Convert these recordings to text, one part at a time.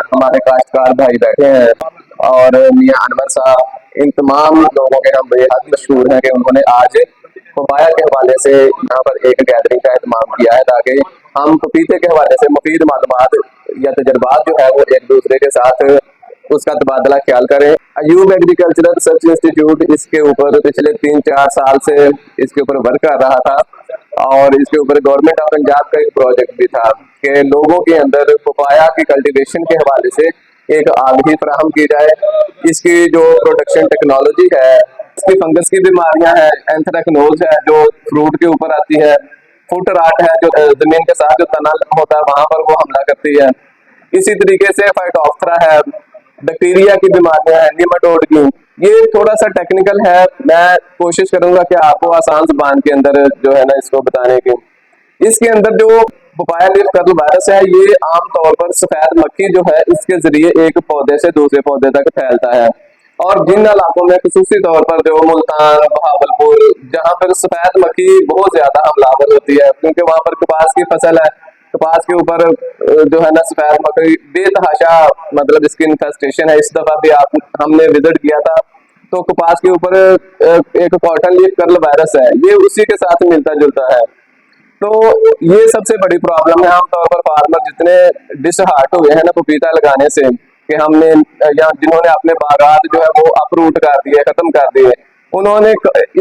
हमारे काश्तकार भाई बैठे हैं और मियां अनवर साहब, इन तमाम लोगों के हम बेहद मशहूर हैं कि उन्होंने आज पपाया के हवाले से यहाँ पर एक गैदरिंग का एहतमाम किया है ताकि हम पपीते के हवाले से मुफीद मालूमात या तजर्बात जो है वो एक दूसरे के साथ उसका तबादला ख्याल करें। अयूब एग्रीकल्चरल रिसर्च इंस्टीट्यूट इसके ऊपर पिछले 3-4 साल से इसके ऊपर वर्क कर रहा था और इसके ऊपर गवर्नमेंट ऑफ पंजाब का एक प्रोजेक्ट भी था कि लोगों के अंदर पपाया की कल्टीवेशन के हवाले से एक आगाही फराहम की जाए। इसकी जो प्रोडक्शन टेक्नोलॉजी है, इसकी फंगस की बीमारियां हैं, एंथ्रेक्नोज है जो फ्रूट के ऊपर आती है, फुट राट है जो जमीन के साथ जो तना होता है वहां पर वो हमला करती है, इसी तरीके से फाइटोप्थरा है, बैक्टीरिया की बीमारियां हैं, निमाटोड की। ये थोड़ा सा टेक्निकल है, मैं कोशिश करूंगा कि आपको आसान जुबान के अंदर जो है ना इसको बताने की। इसके अंदर जो पपाया लीफ कर्ल वायरस है ये आमतौर पर सफेद मक्खी जो है इसके जरिए एक पौधे से दूसरे पौधे तक फैलता है। और जिन इलाकों में खसूसी तौर पर जो मुल्तान, बहावलपुर, जहाँ पर सफेद मक्खी बहुत ज्यादा हमलावर होती है क्योंकि वहां पर कपास की फसल है, कपास के ऊपर जो है ना सफेद मक्खी बेतहाशा मतलब इसकी इन्फेस्टेशन है। इस दफा भी हमने विजिट किया था तो कपास के ऊपर एक कॉटन लीफ कर्ल वायरस है, ये उसी के साथ मिलता जुलता है। तो ये सबसे बड़ी प्रॉब्लम है। आमतौर पर फार्मर जितने डिसहार्ट हुए हैं ना पपीता लगाने से कि हमने या जिन्होंने अपने बागात जो है वो अपरूट कर दिए, खत्म कर दिए, उन्होंने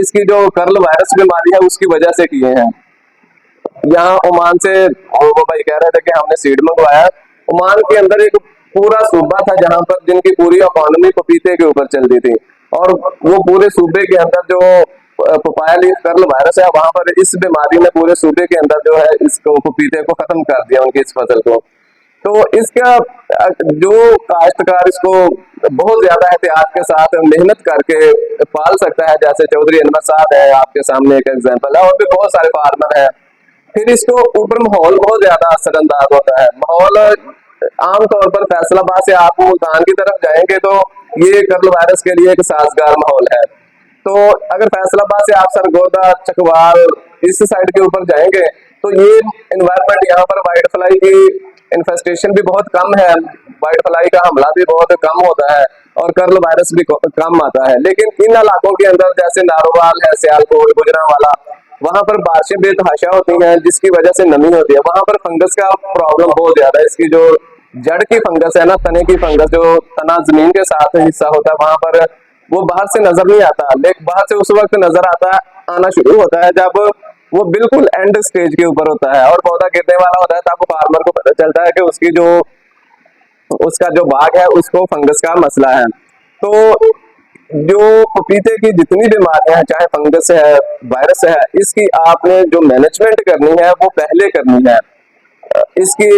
इसकी जो कर्ल वायरस बीमारी है उसकी वजह से किए हैं। यहाँ ओमान से वो भाई कह रहे थे कि हमने सीड मंगवाया। ओमान के अंदर एक पूरा सूबा था जहाँ पर जिनकी पूरी इकोनॉमी पपीते के ऊपर चलती थी और वो पूरे सूबे के अंदर जो पपाया लीफ कर्ल वायरस है वहां पर इस बीमारी ने पूरे सूबे के अंदर जो है इसको पपीते को खत्म कर दिया, उनकी इस फसल को। तो इसका जो काश्तकार इसको बहुत ज्यादा एहतियात के साथ मेहनत करके पाल सकता है, जैसे चौधरी अनवर साहब है आपके सामने एक एग्जांपल है, और भी बहुत सारे फार्मर हैं। फिर इसको ऊपर माहौल बहुत ज्यादा असरअंदाज होता है। माहौल आमतौर पर फैसलाबाद से आप मुल्तान की तरफ जाएंगे तो ये कर्ल वायरस के लिए एक साजगार माहौल है। तो अगर फैसलाबाद से आप सरगोदा, चकवाल इस साइड के ऊपर जाएंगे तो ये एनवायरनमेंट यहाँ पर वाइट फ्लाई की इन्फेस्टेशन भी बहुत कम है, वाइट फ्लाई का हमला भी बहुत कम होता है और कर्ल वायरस भी कम आता है। लेकिन इन इलाकों के अंदर जैसे नारोवाल है, सियालकोट, गुजरांवाला, वहां पर बारिशें बेतहाशा होती हैं जिसकी वजह से नमी होती है, वहां पर फंगस का प्रॉब्लम बहुत ज्यादा है। इसकी जो जड़ की फंगस है ना, तने की फंगस, जो तना जमीन के साथ हिस्सा होता है वहां पर वो बाहर से नजर नहीं आता, लेकिन बाहर से उस वक्त नजर आना शुरू होता है जब वो बिल्कुल एंड स्टेज के ऊपर होता है और पौधा गिरने वाला होता है, तब फार्मर को पता चलता है कि उसका जो बाग है उसको फंगस का मसला है। तो जो पपीते की जितनी बीमारियां हैं, चाहे फंगस है, वायरस है, इसकी आपने जो मैनेजमेंट करनी है वो पहले करनी है। इसकी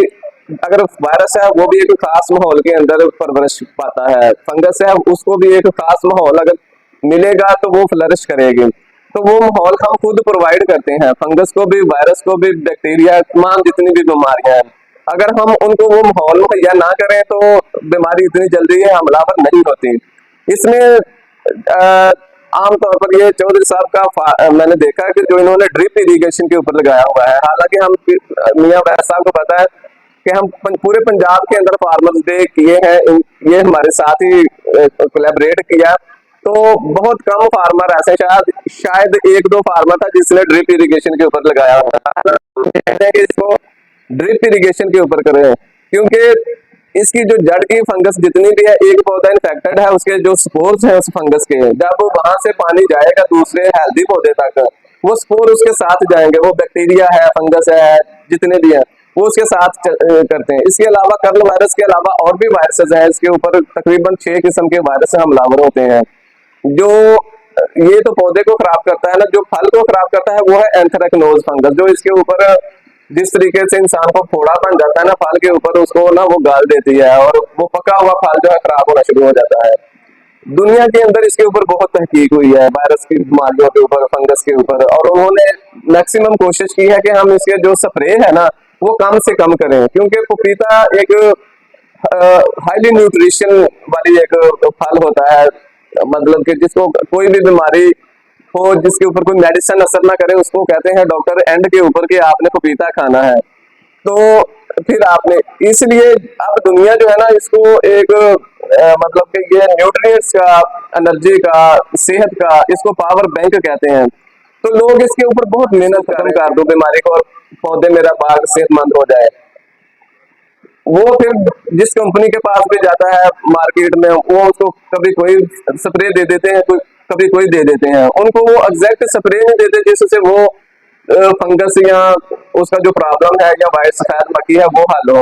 अगर वायरस है वो भी एक खास माहौल के अंदर परवरिश पाता है, फंगस है उसको भी एक खास माहौल अगर मिलेगा तो वो फ्लरिश करेगी। तो वो माहौल हम खुद प्रोवाइड करते हैं, फंगस को भी, वायरस को भी, बैक्टीरिया, तमाम जितनी भी बीमारियां हैं, अगर हम उनको वो माहौल मुहैया ना करें तो बीमारी इतनी जल्दी हमलावर नहीं होती। इसमें आमतौर पर ये चौधरी साहब का मैंने देखा कि जो इन्होंने ड्रिप इरिगेशन के ऊपर लगाया हुआ है, हालांकि हम मियां वैस साहब को पता है कि हम पूरे पंजाब के अंदर फार्मर्स डे किए हैं, ये हमारे साथ ही कोलैबोरेट किया। तो बहुत कम फार्मर ऐसे, शायद 1-2 फार्मर था जिसने ड्रिप इरिगेशन के ऊपर लगाया हुआ है। इसको ड्रिप इरिगेशन के ऊपर करें क्योंकि इसकी जो जड़ की फंगस जितनी भी है, एक पौधा इन्फेक्टेड है, उसके जो स्पोर्स हैं उस फंगस के, जब वहां से पानी जाएगा दूसरे हेल्दी पौधे तक, वो स्पोर उसके साथ जाएंगे, वो बैक्टीरिया है, फंगस है, जितने भी हैं वो उसके साथ करते हैं। इसके अलावा कर्ल वायरस के अलावा और भी वायरसेस हैं, इसके ऊपर तकरीबन 6 किस्म के वायरस हमलावर होते हैं। जो ये तो पौधे को खराब करता है ना, जो फल को खराब करता है वो है एंथ्रेक्नोज फंगस, जो इसके ऊपर जिस तरीके से इंसान को फोड़ा बन जाता है ना फल के ऊपर, उसको ना वो गाल देती है और वो पका हुआ फल जो है खराब होना शुरू हो जाता है। दुनिया के अंदर इसके ऊपर बहुत तहकीक हुई है वायरस की बीमारियों के ऊपर, फंगस के ऊपर, और उन्होंने मैक्सिमम कोशिश की है कि हम इसके जो स्प्रे है ना वो कम से कम करें, क्योंकि पपीता एक हाईली न्यूट्रिशन वाली एक फल होता है, मतलब कि जिसको कोई भी बीमारी हो, जिसके ऊपर कोई मेडिसिन असर ना करे, उसको कहते हैं डॉक्टर एंड के ऊपर कि आपने पपीता खाना है। तो फिर आपने इसलिए अब दुनिया जो है ना इसको एक मतलब कि ये न्यूट्रिएंट्स का, एनर्जी का, सेहत का, इसको पावर बैंक कहते हैं। तो लोग इसके ऊपर बहुत मेहनत खत्म कर दो बीमारी को और पौधे मेरा बाग सेहतमंद हो जाए। वो फिर जिस कंपनी के पास भी जाता है मार्केट में, वो उसको कभी कोई स्प्रे दे देते हैं, कोई कभी कोई दे देते हैं, उनको वो एग्जैक्ट स्प्रे नहीं देते जिससे वो फंगस या उसका जो प्रॉब्लम है या वाइट सफेद मक्खी है वो हल हो।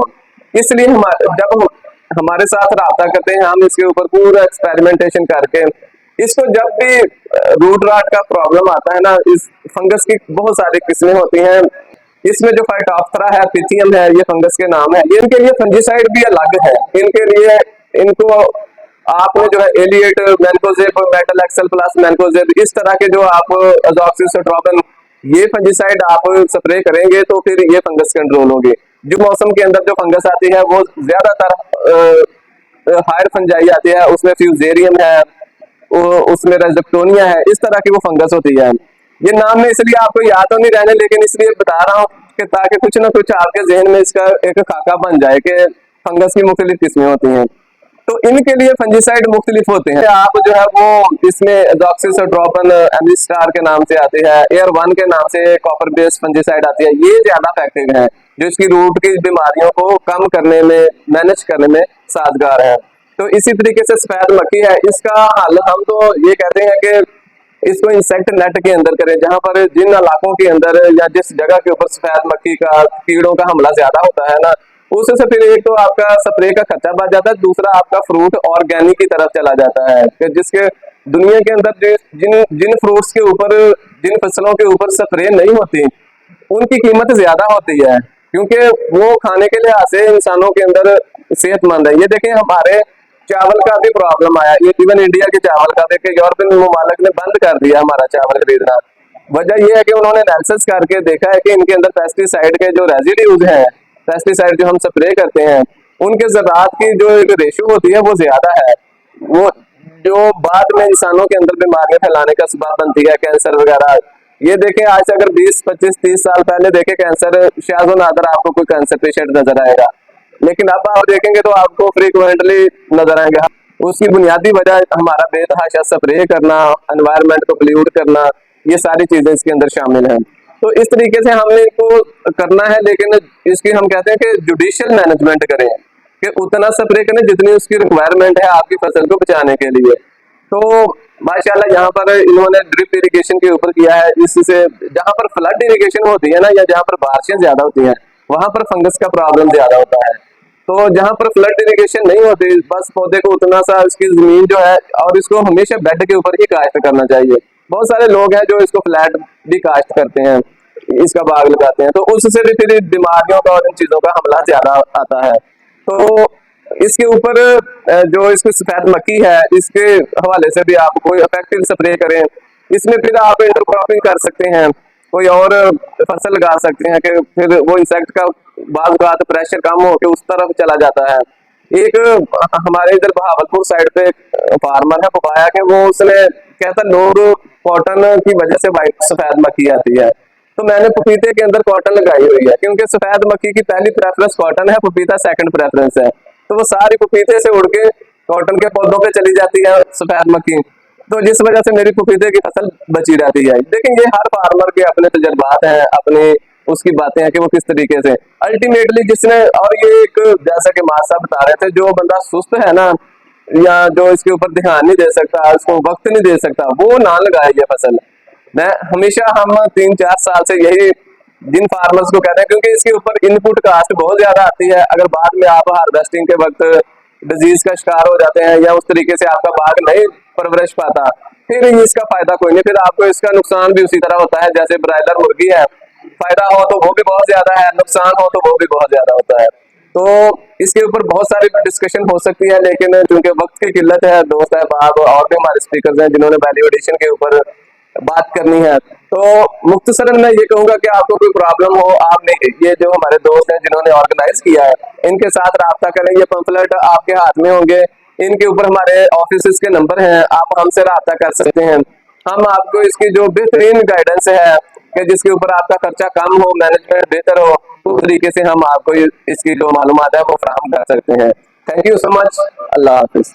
इसलिए जब हमारे साथ राब्ता करते हैं, हम इसके ऊपर पूरा एक्सपेरिमेंटेशन करके इसको, जब भी रूट राट का प्रॉब्लम आता है ना, इस फंगस की बहुत सारी किस्में होती हैं। इसमें जो फाइटोप्थरा है, पिथियम है, ये फंगस के नाम है। ये इनके लिए फंजीसाइड भी अलग है। इनके लिए इनको आपने जो है Aliette, mancozeb, metalaxyl plus mancozeb, इस तरह के जो आप अजॉक्सिस्ट्रोबिन, ये फंजीसाइड आप स्प्रे करेंगे तो फिर ये फंगस कंट्रोल होगी। जो मौसम के अंदर जो फंगस आती है वो ज्यादातर हायर फंजाई आती है, उसमें फ्यूजेरियम है, उसमें रेजिप्टोनिया है, इस तरह की वो फंगस होती है। ये नाम में इसलिए आपको याद तो नहीं रहने, लेकिन इसलिए बता रहा हूँ कि ताकि कुछ ना कुछ आपके जहन में इसका एक खाका बन जाए कि फंगस की मुख्तलिफ किस्में होती हैं। तो इनके लिए फंजीसाइड मुख्तलिफ होते हैं। आप जो है वो इसमें डॉक्सिस्ट्रोबिन एमिस्टार के नाम से आती है, एयर वन के नाम से कॉपर बेस्ड फंजीसाइड आती है। ये ज्यादा इफेक्टिव है, जो इसकी रूट की बीमारियों को कम करने में, मैनेज करने में साजगार है। तो इसी तरीके से सफेद मक्खी है, इसका हल हम तो ये कहते हैं कि इसको इंसेक्ट नेट के अंदर करें, जहां पर जिन इलाकों के अंदर या जिस जगह के ऊपर सफेद मक्खी का, कीड़ों का हमला ज्यादा होता है ना, उससे फिर एक तो आपका स्प्रे का खर्चा बच जाता है, दूसरा आपका फ्रूट ऑर्गेनिक की तरफ चला जाता है कि जिसके दुनिया के अंदर जिन जिन फ्रूट्स के ऊपर, जिन फसलों के ऊपर स्प्रे नहीं होती, उनकी कीमत ज्यादा होती है, क्योंकि वो खाने के लिहाज से इंसानों के अंदर सेहतमंद है। ये देखें, हमारे चावल का भी प्रॉब्लम आया, ये इवन इंडिया के चावल का देखे यूरोपियन ममालिक ने बंद कर दिया हमारा चावल खरीदना। वजह यह है कि उन्होंने एनालिसिस करके देखा है कि इनके अंदर पेस्टिसाइड के जो रेजिड्यूज हैं, पेस्टिसाइड जो हम स्प्रे करते हैं, उनके ज़रात की जो एक रेशियो होती है वो ज्यादा है, वो जो बाद में इंसानों के अंदर बीमारियां फैलाने का सबब बनती है, कैंसर वगैरह। ये देखें, आज से अगर 20, 25, 30 साल पहले देखें कैंसर, शायद नादर आपको कोई कैंसर पेशेंट नजर आएगा, लेकिन अब आप देखेंगे तो आपको फ्रीक्वेंटली नजर आएंगे। उसकी बुनियादी वजह हमारा बेतहाशा स्प्रे करना, एनवायरनमेंट को पोल्यूट करना, ये सारी चीजें इसके अंदर शामिल हैं। तो इस तरीके से हमने इनको करना है, लेकिन इसकी हम कहते हैं कि जुडिशियल मैनेजमेंट करें, कि उतना स्प्रे करें जितनी उसकी रिक्वायरमेंट है आपकी फसल को बचाने के लिए। तो माशाल्लाह यहाँ पर इन्होंने ड्रिप इरिगेशन के ऊपर किया है। इससे जहाँ पर फ्लड इरिगेशन होती है ना, या जहाँ पर बारिशें ज्यादा होती हैं, वहां पर फंगस का प्रॉब्लम ज्यादा होता है। तो जहाँ पर फ्लड इरिगेशन नहीं होती, बस पौधे को उतना सा इसकी जमीन जो है, और इसको हमेशा बेड के ऊपर ही काश्त करना चाहिए। बहुत सारे लोग हैं जो इसको फ्लैट भी काश्त करते हैं, इसका बाग लगाते हैं, तो उससे भी फिर बीमारियों का और इन चीजों का हमला ज्यादा आता है। तो इसके ऊपर जो इसकी सफेद मक्खी है, इसके हवाले से भी आप कोई इफेक्टिव स्प्रे करें। इसमें फिर आप इंटरक्रॉपिंग कर सकते हैं, कोई और फसल लगा सकते हैं, कि फिर वो इंसेक्ट का बाद प्रेशर कम होकर उस तरफ चला जाता है। एक हमारे इधर बहावलपुर साइड पे फार्मर है पपाया के, वो उसने कहता लोग कॉटन की वजह से वाइट सफेद मक्खी आती है, तो मैंने पपीते के अंदर कॉटन लगाई हुई है, क्योंकि सफेद मक्खी की पहली प्रेफरेंस कॉटन है, पपीता सेकंड प्रेफरेंस है। तो वो सारी पपीते से उड़ के कॉटन के पौधों पे चली जाती है सफेद मक्खी, तो जिस वजह से मेरी पपीते की फसल बची रहती है। लेकिन ये हर फार्मर के अपने तजर्बात हैं, अपने उसकी बातें हैं कि वो किस तरीके से अल्टीमेटली जिसने, और ये एक जैसा कि मां साहब बता रहे थे, जो बंदा सुस्त है ना, या जो इसके ऊपर ध्यान नहीं दे सकता, उसको वक्त नहीं दे सकता, वो ना लगाए ये फसल। मैं हमेशा, हम 3-4 साल से यही जिन फार्मर्स को कहते हैं, क्योंकि इसके ऊपर इनपुट कास्ट बहुत ज्यादा आती है। अगर बाद में आप हार्वेस्टिंग के वक्त डिजीज का शिकार हो जाते हैं, या उस तरीके से आपका बाग नहीं परवरिश पाता, फिर इसका फायदा कोई नहीं, फिर आपको इसका नुकसान भी उसी तरह होता है। जैसे ब्रायलर मुर्गी है, फायदा हो तो वो भी बहुत ज्यादा है, नुकसान हो तो वो भी बहुत ज्यादा होता है। तो इसके ऊपर बहुत सारी डिस्कशन हो सकती है, लेकिन चूंकि वक्त की किल्लत है, दोस्त है बाब और भी हमारे स्पीकर्स हैं जिन्होंने वैल्यू एडिशन के ऊपर बात करनी है, तो मुख्तसरन मैं ये कहूंगा कि आपको कोई प्रॉब्लम हो, आपने ये जो हमारे दोस्त हैं जिन्होंने ऑर्गेनाइज किया है, इनके साथ राब्ता करें। ये पंफलेट आपके हाथ में होंगे, इनके ऊपर हमारे ऑफिस के नंबर हैं, आप हमसे राब्ता कर सकते हैं। हम आपको इसकी जो बेहतरीन गाइडेंस है कि जिसके ऊपर आपका खर्चा कम हो, मैनेजमेंट बेहतर हो, उस तरीके से हम आपको इसकी जो मालूमात है वो फराहम कर सकते हैं। Thank you so much. Allah Hafiz.